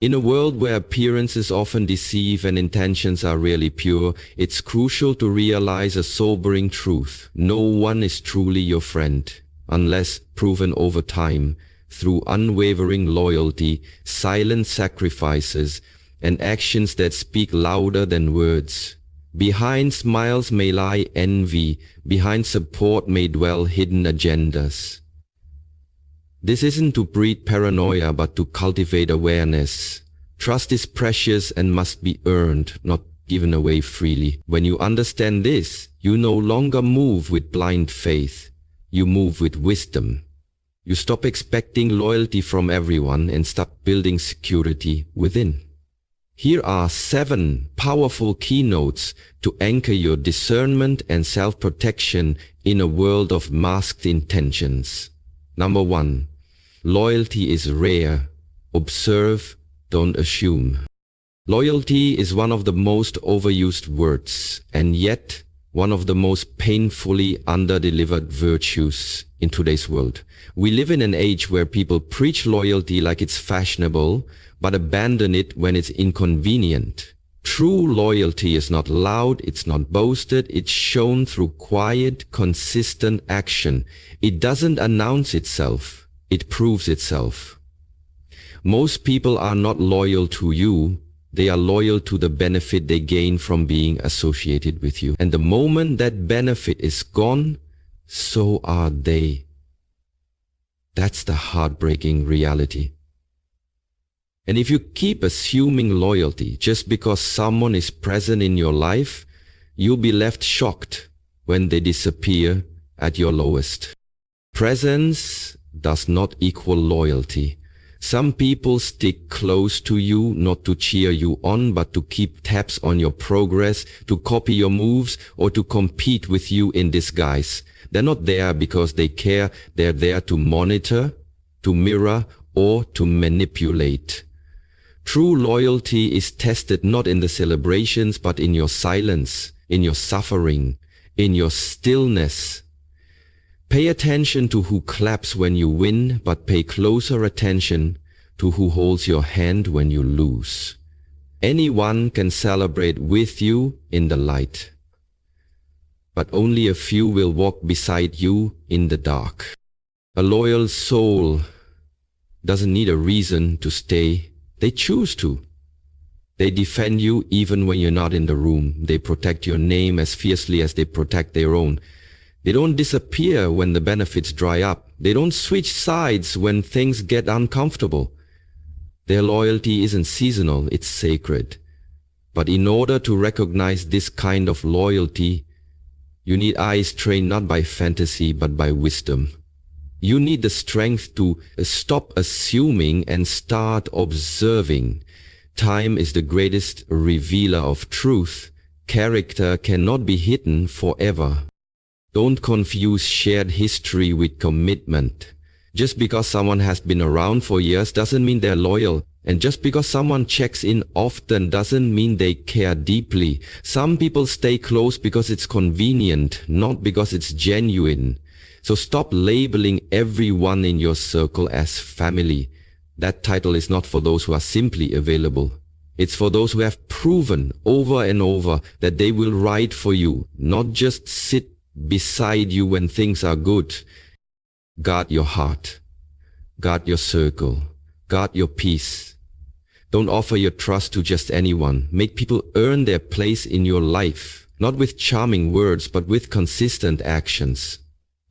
In a world where appearances often deceive and intentions are rarely pure, it's crucial to realize a sobering truth. No one is truly your friend, unless proven over time, through unwavering loyalty, silent sacrifices, and actions that speak louder than words. Behind smiles may lie envy, behind support may dwell hidden agendas. This isn't to breed paranoia, but to cultivate awareness. Trust is precious and must be earned, not given away freely. When you understand this, you no longer move with blind faith. You move with wisdom. You stop expecting loyalty from everyone and start building security within. Here are 7 powerful keynotes to anchor your discernment and self-protection in a world of masked intentions. Number 1. Loyalty is rare. Observe, don't assume. Loyalty is one of the most overused words, and yet one of the most painfully underdelivered virtues in today's world. We live in an age where people preach loyalty like it's fashionable, but abandon it when it's inconvenient. True loyalty is not loud, it's not boasted, it's shown through quiet, consistent action. It doesn't announce itself, it proves itself. Most people are not loyal to you, they are loyal to the benefit they gain from being associated with you. And the moment that benefit is gone, so are they. That's the heartbreaking reality. And if you keep assuming loyalty just because someone is present in your life, you'll be left shocked when they disappear at your lowest. Presence does not equal loyalty. Some people stick close to you not to cheer you on, but to keep tabs on your progress, to copy your moves, or to compete with you in disguise. They're not there because they care, they're there to monitor, to mirror, or to manipulate. True loyalty is tested not in the celebrations, but in your silence, in your suffering, in your stillness. Pay attention to who claps when you win, but pay closer attention to who holds your hand when you lose. Anyone can celebrate with you in the light, but only a few will walk beside you in the dark. A loyal soul doesn't need a reason to stay. They choose to. They defend you even when you're not in the room. They protect your name as fiercely as they protect their own. They don't disappear when the benefits dry up. They don't switch sides when things get uncomfortable. Their loyalty isn't seasonal, it's sacred. But in order to recognize this kind of loyalty, you need eyes trained not by fantasy but by wisdom. You need the strength to stop assuming and start observing. Time is the greatest revealer of truth. Character cannot be hidden forever. Don't confuse shared history with commitment. Just because someone has been around for years doesn't mean they're loyal. And just because someone checks in often doesn't mean they care deeply. Some people stay close because it's convenient, not because it's genuine. So stop labeling everyone in your circle as family. That title is not for those who are simply available. It's for those who have proven over and over that they will ride for you, not just sit beside you when things are good. Guard your heart. Guard your circle. Guard your peace. Don't offer your trust to just anyone. Make people earn their place in your life, not with charming words, but with consistent actions.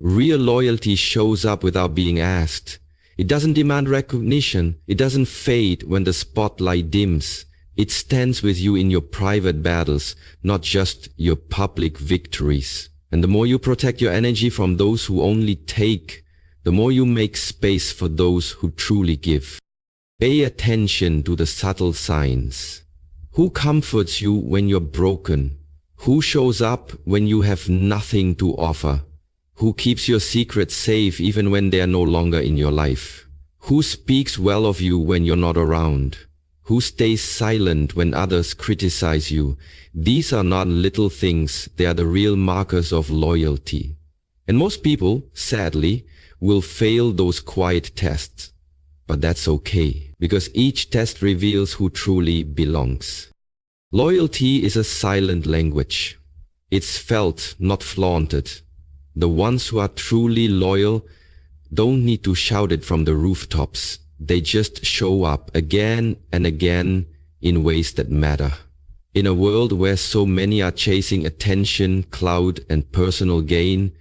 Real loyalty shows up without being asked. It doesn't demand recognition. It doesn't fade when the spotlight dims. It stands with you in your private battles, not just your public victories. And the more you protect your energy from those who only take, the more you make space for those who truly give. Pay attention to the subtle signs. Who comforts you when you're broken? Who shows up when you have nothing to offer? Who keeps your secrets safe even when they are no longer in your life? Who speaks well of you when you're not around? Who stays silent when others criticize you? These are not little things, they are the real markers of loyalty. And most people, sadly, will fail those quiet tests. But that's okay, because each test reveals who truly belongs. Loyalty is a silent language. It's felt, not flaunted. The ones who are truly loyal don't need to shout it from the rooftops. They just show up again and again in ways that matter. In a world where so many are chasing attention, clout, and personal gain,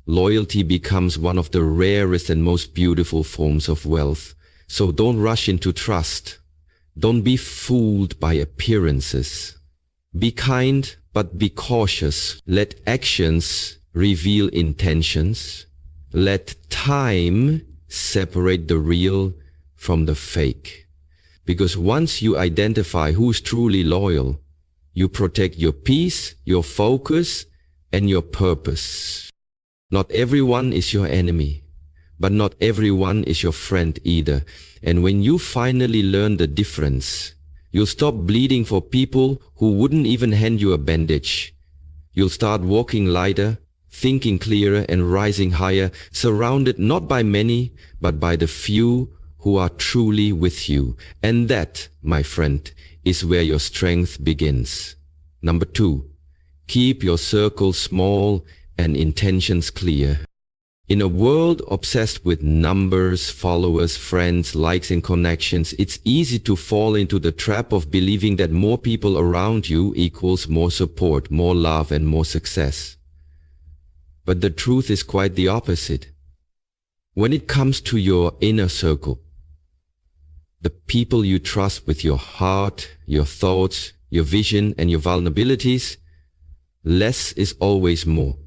loyalty becomes one of the rarest and most beautiful forms of wealth. So don't rush into trust. Don't be fooled by appearances. Be kind, but be cautious. Let actions reveal intentions. Let time separate the real from the fake. Because once you identify who's truly loyal, you protect your peace, your focus, and your purpose. Not everyone is your enemy, but not everyone is your friend either. And when you finally learn the difference, you'll stop bleeding for people who wouldn't even hand you a bandage. You'll start walking lighter, thinking clearer, and rising higher, surrounded not by many, but by the few who are truly with you. And that, my friend, is where your strength begins. Number 2, keep your circle small and intentions clear. In a world obsessed with numbers, followers, friends, likes, and connections, it's easy to fall into the trap of believing that more people around you equals more support, more love, and more success. But the truth is quite the opposite. When it comes to your inner circle, the people you trust with your heart, your thoughts, your vision, and your vulnerabilities, less is always more.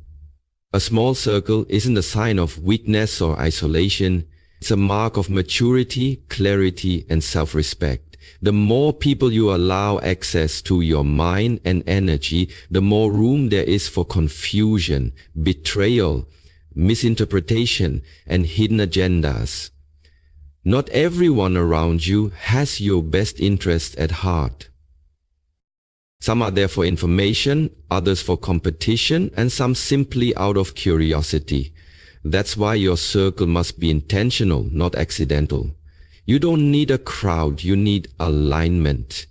A small circle isn't a sign of weakness or isolation. It's a mark of maturity, clarity, and self-respect. The more people you allow access to your mind and energy, the more room there is for confusion, betrayal, misinterpretation, and hidden agendas. Not everyone around you has your best interest at heart. Some are there for information, others for competition, and some simply out of curiosity. That's why your circle must be intentional, not accidental. You don't need a crowd, you need alignment.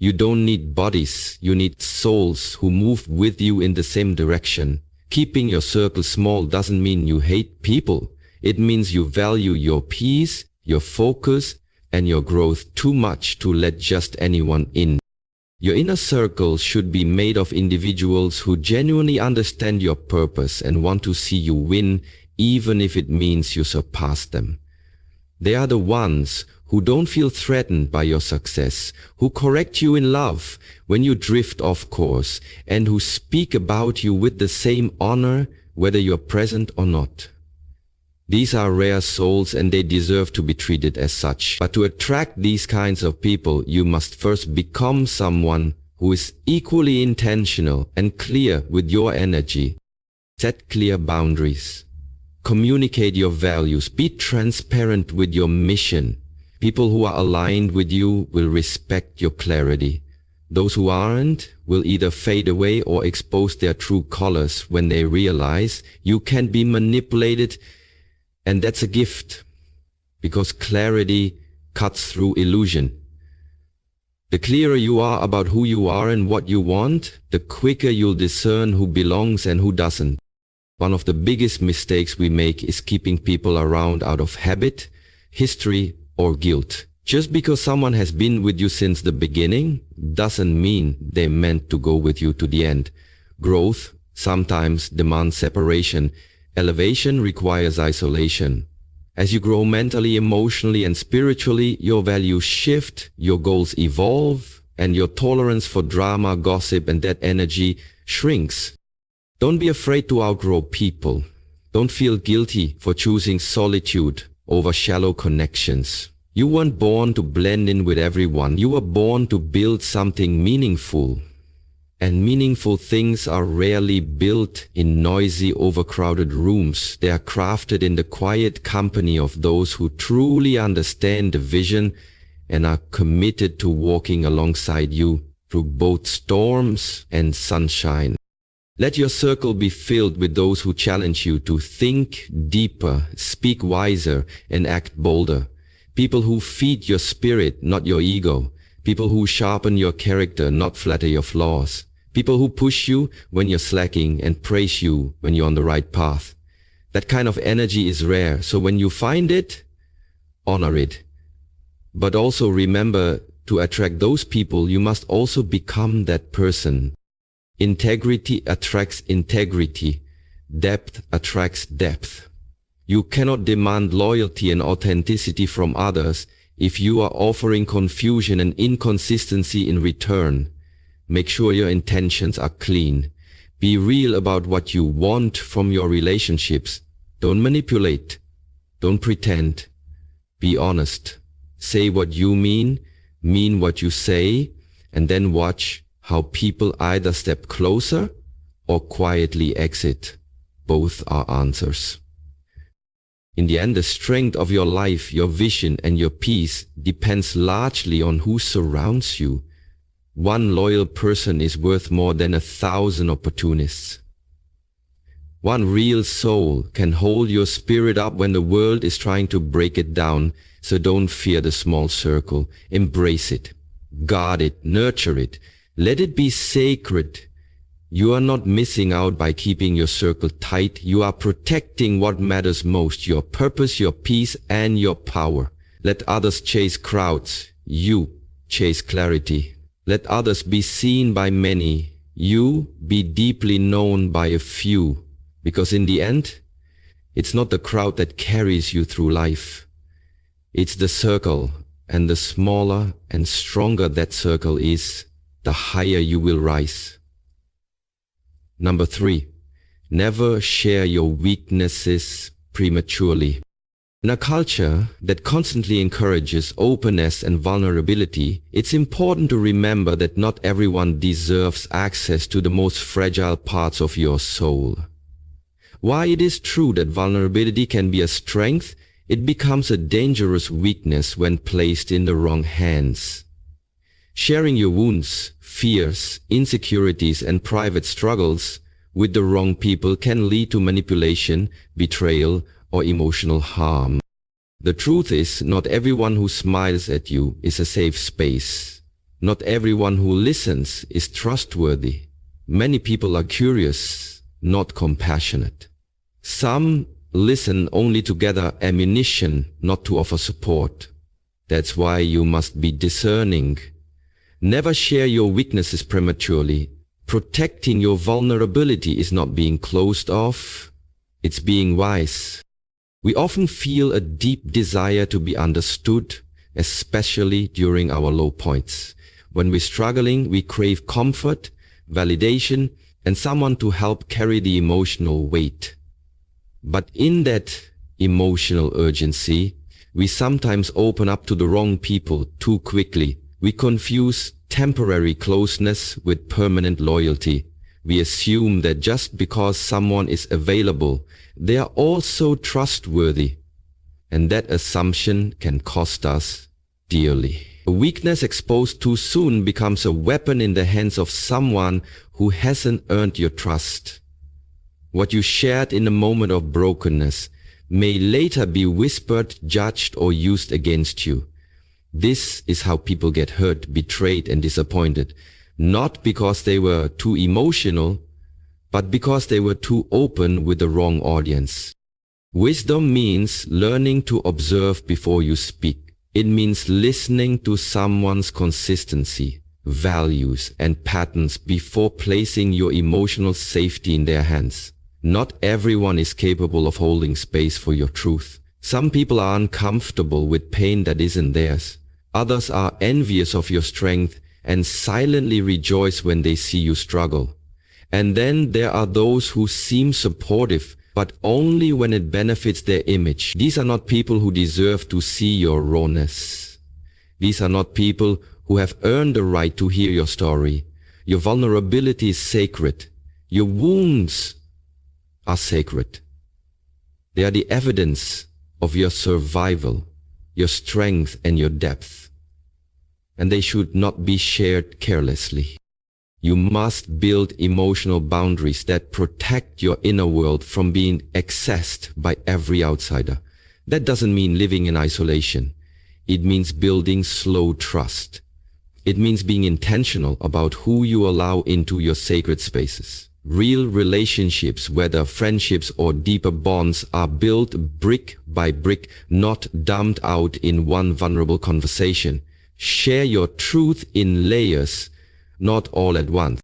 You don't need bodies, you need souls who move with you in the same direction. Keeping your circle small doesn't mean you hate people. It means you value your peace, your focus, and your growth too much to let just anyone in. Your inner circle should be made of individuals who genuinely understand your purpose and want to see you win, even if it means you surpass them. They are the ones who don't feel threatened by your success, who correct you in love when you drift off course, and who speak about you with the same honor whether you're present or not. These are rare souls and they deserve to be treated as such. But to attract these kinds of people, you must first become someone who is equally intentional and clear with your energy. Set clear boundaries. Communicate your values. Be transparent with your mission. People who are aligned with you will respect your clarity. Those who aren't will either fade away or expose their true colors when they realize you can be manipulated. And that's a gift, because clarity cuts through illusion. The clearer you are about who you are and what you want, the quicker you'll discern who belongs and who doesn't. One of the biggest mistakes we make is keeping people around out of habit, history, or guilt. Just because someone has been with you since the beginning doesn't mean they're meant to go with you to the end. Growth sometimes demands separation. Elevation requires isolation. As you grow mentally, emotionally, and spiritually, your values shift, your goals evolve, and your tolerance for drama, gossip, and that energy shrinks. Don't be afraid to outgrow people. Don't feel guilty for choosing solitude over shallow connections. You weren't born to blend in with everyone. You were born to build something meaningful. And meaningful things are rarely built in noisy, overcrowded rooms. They are crafted in the quiet company of those who truly understand the vision and are committed to walking alongside you through both storms and sunshine. Let your circle be filled with those who challenge you to think deeper, speak wiser, and act bolder. People who feed your spirit, not your ego. People who sharpen your character, not flatter your flaws. People who push you when you're slacking and praise you when you're on the right path. That kind of energy is rare, so when you find it, honor it. But also remember, to attract those people, you must also become that person. Integrity attracts integrity. Depth attracts depth. You cannot demand loyalty and authenticity from others if you are offering confusion and inconsistency in return. Make sure your intentions are clean. Be real about what you want from your relationships. Don't manipulate. Don't pretend. Be honest. Say what you mean what you say, and then watch how people either step closer or quietly exit. Both are answers. In the end, the strength of your life, your vision, and your peace depends largely on who surrounds you. One loyal person is worth more than 1,000 opportunists. One real soul can hold your spirit up when the world is trying to break it down, so don't fear the small circle. Embrace it, guard it, nurture it. Let it be sacred. You are not missing out by keeping your circle tight. You are protecting what matters most, your purpose, your peace, and your power. Let others chase crowds. You chase clarity. Let others be seen by many. You be deeply known by a few. Because in the end, it's not the crowd that carries you through life. It's the circle, and the smaller and stronger that circle is, the higher you will rise. Number 3, never share your weaknesses prematurely. In a culture that constantly encourages openness and vulnerability, it's important to remember that not everyone deserves access to the most fragile parts of your soul. While it is true that vulnerability can be a strength, it becomes a dangerous weakness when placed in the wrong hands. Sharing your wounds, fears, insecurities, and private struggles with the wrong people can lead to manipulation, betrayal, or emotional harm. The truth is, not everyone who smiles at you is a safe space. Not everyone who listens is trustworthy. Many people are curious, not compassionate. Some listen only to gather ammunition, not to offer support. That's why you must be discerning. Never share your weaknesses prematurely. Protecting your vulnerability is not being closed off, it's being wise. We often feel a deep desire to be understood, especially during our low points. When we're struggling, we crave comfort, validation, and someone to help carry the emotional weight. But in that emotional urgency, we sometimes open up to the wrong people too quickly. We confuse temporary closeness with permanent loyalty. We assume that just because someone is available, they are also trustworthy. And that assumption can cost us dearly. A weakness exposed too soon becomes a weapon in the hands of someone who hasn't earned your trust. What you shared in a moment of brokenness may later be whispered, judged, or used against you. This is how people get hurt, betrayed, and disappointed, not because they were too emotional, but because they were too open with the wrong audience. Wisdom means learning to observe before you speak. It means listening to someone's consistency, values, and patterns before placing your emotional safety in their hands. Not everyone is capable of holding space for your truth. Some people are uncomfortable with pain that isn't theirs. Others are envious of your strength and silently rejoice when they see you struggle. And then there are those who seem supportive, but only when it benefits their image. These are not people who deserve to see your rawness. These are not people who have earned the right to hear your story. Your vulnerability is sacred. Your wounds are sacred. They are the evidence of your survival, your strength, and your depth. And they should not be shared carelessly. You must build emotional boundaries that protect your inner world from being accessed by every outsider. That doesn't mean living in isolation. It means building slow trust. It means being intentional about who you allow into your sacred spaces. Real relationships, whether friendships or deeper bonds, are built brick by brick, not dumped out in one vulnerable conversation. Share your truth in layers, not all at once.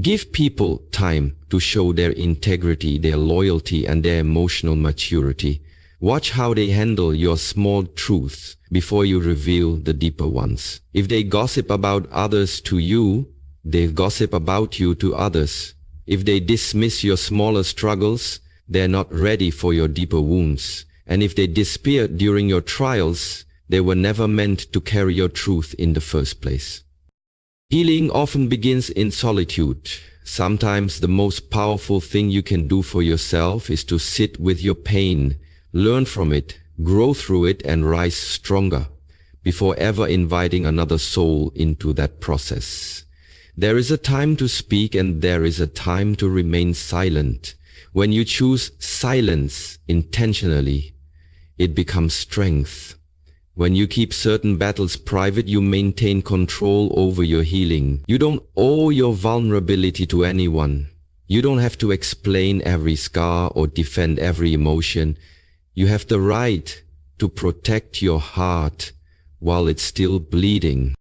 Give people time to show their integrity, their loyalty, and their emotional maturity. Watch how they handle your small truths before you reveal the deeper ones. If they gossip about others to you, they gossip about you to others. If they dismiss your smaller struggles, they're not ready for your deeper wounds. And if they despair during your trials, they were never meant to carry your truth in the first place. Healing often begins in solitude. Sometimes the most powerful thing you can do for yourself is to sit with your pain, learn from it, grow through it, and rise stronger before ever inviting another soul into that process. There is a time to speak and there is a time to remain silent. When you choose silence intentionally, it becomes strength. When you keep certain battles private, you maintain control over your healing. You don't owe your vulnerability to anyone. You don't have to explain every scar or defend every emotion. You have the right to protect your heart while it's still bleeding.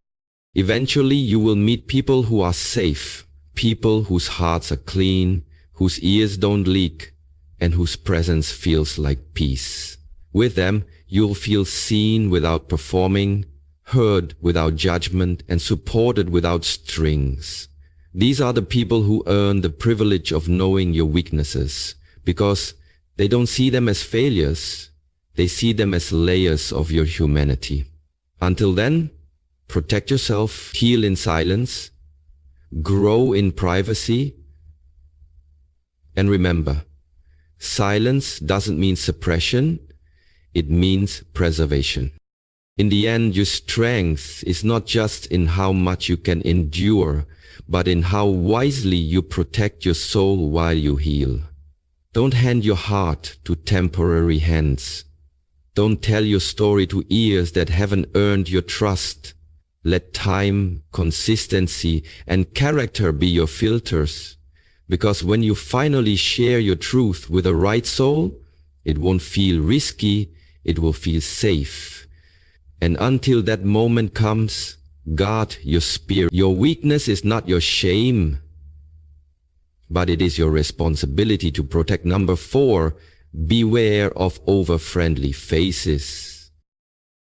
Eventually, you will meet people who are safe, people whose hearts are clean, whose ears don't leak, and whose presence feels like peace. With them, you'll feel seen without performing, heard without judgment, and supported without strings. These are the people who earn the privilege of knowing your weaknesses, because they don't see them as failures, they see them as layers of your humanity. Until then, protect yourself, heal in silence, grow in privacy, and remember, silence doesn't mean suppression, it means preservation. In the end, your strength is not just in how much you can endure, but in how wisely you protect your soul while you heal. Don't hand your heart to temporary hands. Don't tell your story to ears that haven't earned your trust. Let time, consistency, and character be your filters. Because when you finally share your truth with the right soul, it won't feel risky, it will feel safe. And until that moment comes, guard your spirit. Your weakness is not your shame, but it is your responsibility to protect. Number 4, beware of over-friendly faces.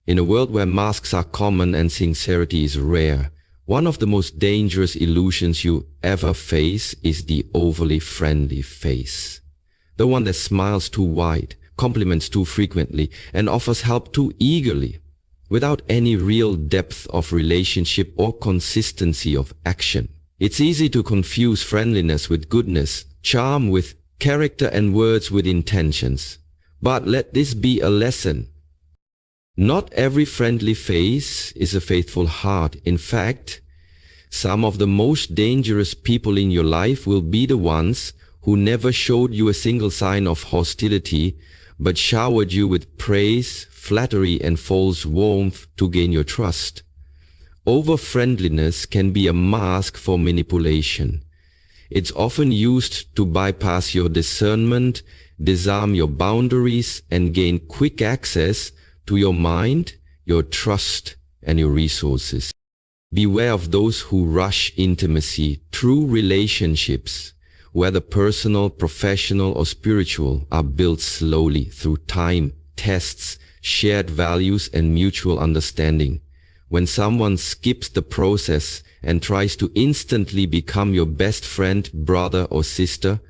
In a world where masks are common and sincerity is rare, one of the most dangerous illusions you ever face is the overly friendly face. The one that smiles too wide, compliments too frequently, and offers help too eagerly, without any real depth of relationship or consistency of action. It's easy to confuse friendliness with goodness, charm with character, and words with intentions. But let this be a lesson. Not every friendly face is a faithful heart. In fact, some of the most dangerous people in your life will be the ones who never showed you a single sign of hostility, but showered you with praise, flattery, and false warmth to gain your trust. Over-friendliness can be a mask for manipulation. It's often used to bypass your discernment, disarm your boundaries, and gain quick access to your mind, your trust, and your resources. Beware of those who rush intimacy. True relationships, whether personal, professional, or spiritual, are built slowly through time, tests, shared values, and mutual understanding. When someone skips the process and tries to instantly become your best friend, brother, or sister,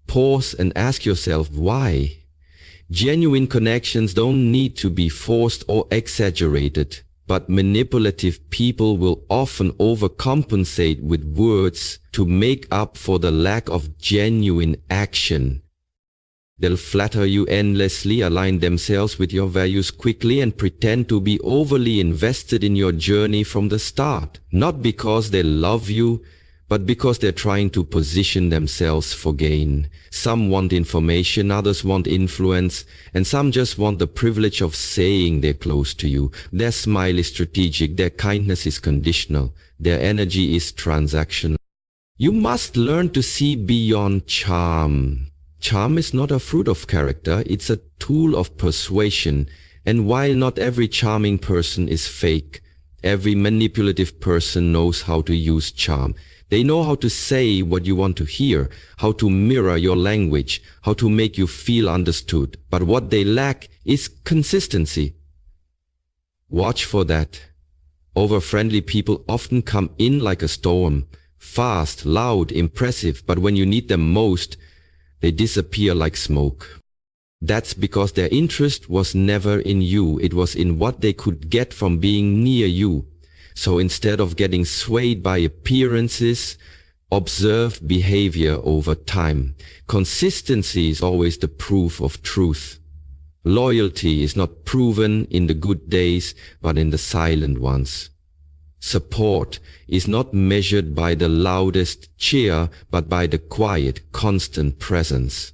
pause and ask yourself why. Genuine connections don't need to be forced or exaggerated, but manipulative people will often overcompensate with words to make up for the lack of genuine action. They'll flatter you endlessly, align themselves with your values quickly, and pretend to be overly invested in your journey from the start. Not because they love you, but because they're trying to position themselves for gain. Some want information, others want influence, and some just want the privilege of saying they're close to you. Their smile is strategic, their kindness is conditional, their energy is transactional. You must learn to see beyond charm. Charm is not a fruit of character, it's a tool of persuasion. And while not every charming person is fake, every manipulative person knows how to use charm. They know how to say what you want to hear, how to mirror your language, how to make you feel understood. But what they lack is consistency. Watch for that. Over-friendly people often come in like a storm, fast, loud, impressive, but when you need them most, they disappear like smoke. That's because their interest was never in you, it was in what they could get from being near you. So instead of getting swayed by appearances, observe behavior over time. Consistency is always the proof of truth. Loyalty is not proven in the good days, but in the silent ones. Support is not measured by the loudest cheer, but by the quiet, constant presence.